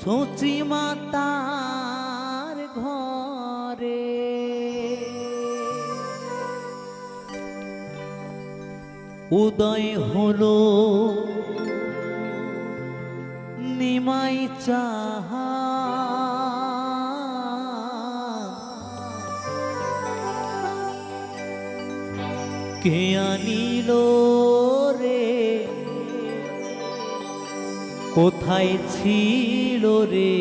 সচি মাতার ঘরে উদয় হলো নিমাই চাহা কে আনিল রে কোথায় ছিল রে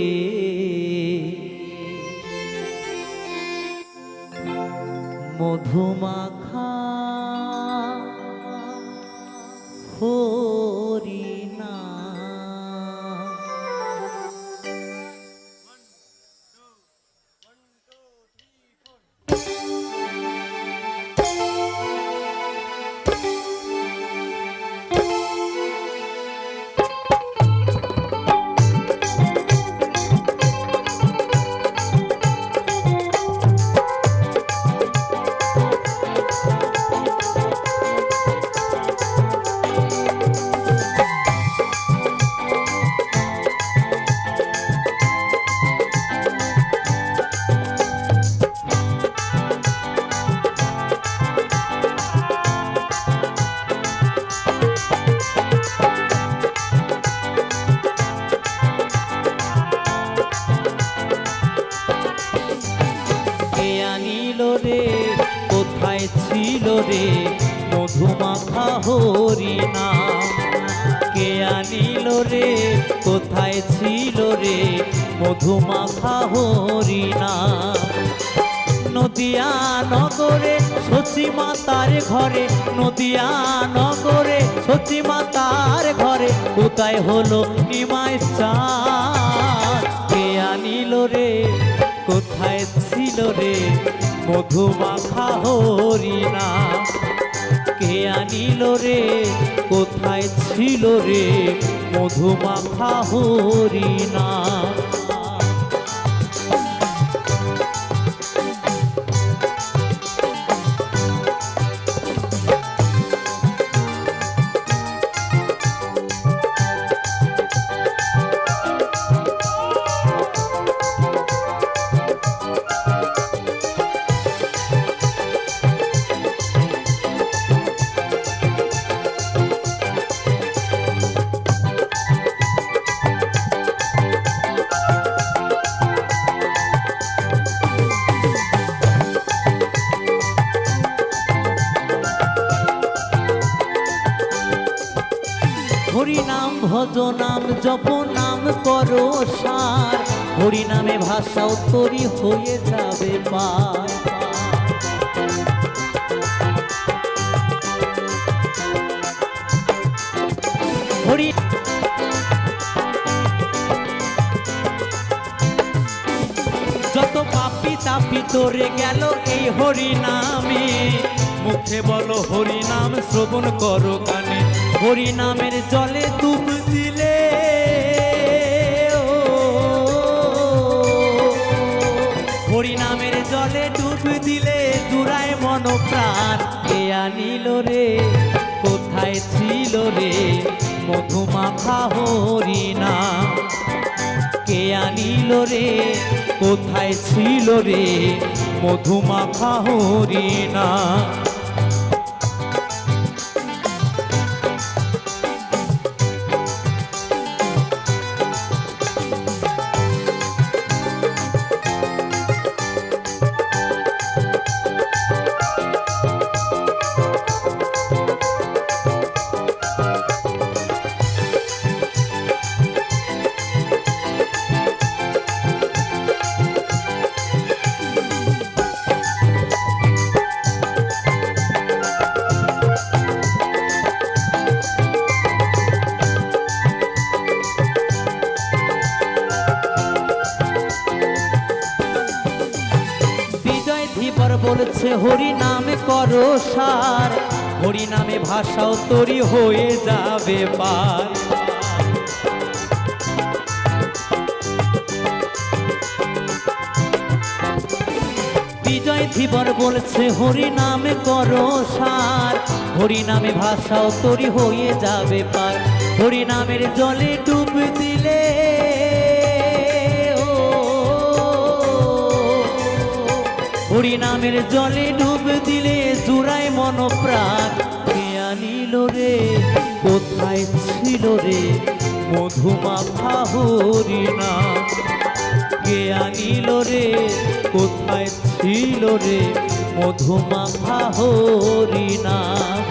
মধুমাখা হরিণা কোথায় ছিল রে মধুমাখা হরিণা কে আনিল রে কোথায় ছিল রে মধুমাখা হরিণা নদিয়া নগরে সচি মাতার ঘরে নদিয়া নগরে সচি মাতার ঘরে কোথায় হলো নিমাই চাঁদ কে আনিল রে কোথায় ছিল রে মধুমাখা হরিণা কে আনিল রে কোথায় ছিল রে মধুমাখা হরিণা হরিনাম ভজ নাম জপ নাম করো সার হরিনামে ভাষাও তরি হয়ে যাবে পার হরি যত পাপি তাপি তোরে গেল এই হরিনামে মুখে বলো হরিনাম শ্রবণ করো কানে হরিনামের জলে ডুব দিলে হরিনামের জলে ডুব দিলে জুড়ায় মন প্রাণ কে আনিল রে কোথায় ছিল রে মধুমাখা হরিণা কে আনিল রে কোথায় ছিল রে মধুমাখা হরিণা বলছে হরি নামে করো সার হরি নামে ভাষাও তরি হয়ে যাবে পার বিজয় ধীবর বলছে হরি নামে করো সার হরি নামে ভাষাও তরি হয়ে যাবে পার হরি নামের জলে ডুব দিলে হরিনামের জলে ডুব দিলে জুড়ায় মন প্রাণ। কে আনিল রে কোথায় ছিল রে মধুমাখা হরিনাম। কে আনিল রে কোথায় ছিল রে মধুমাখা হরিনাম।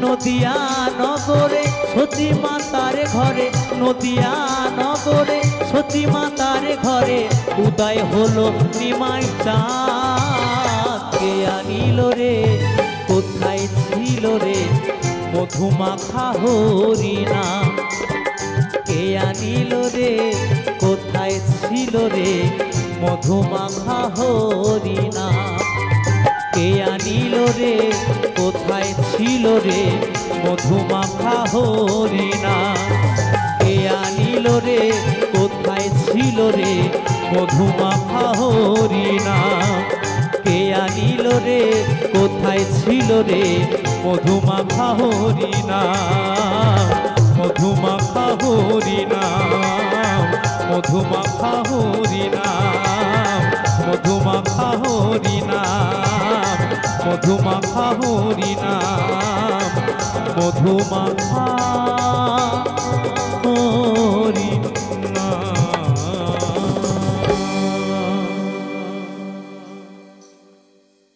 নদিয়া নগরে সতী মাতার ঘরে, নদিয়া নগরে সতী মাতার ঘরে উদয় হলো নিমাই চাঁদ। কে আনিল রে কোথায় ছিল রে মধুমাখা হরিনাম। কে আনিল রে কোথায় ছিল রে মধুমাখা হরিনাম। কে আনিল রে কোথায় ছিল রে মধুমাখা হরিনাম। কে আনিল রে কোথায় ছিল রে মধুমাখা হরিনাম। কে আনিল রে কোথায় ছিল রে মধুমাখা হরিনাম। মধুমাখা হরিনাম, মধুমাখা হরিনাম, মধুমাখা হরিনাম, মধুমাখা হরিনাম, মধুমাখা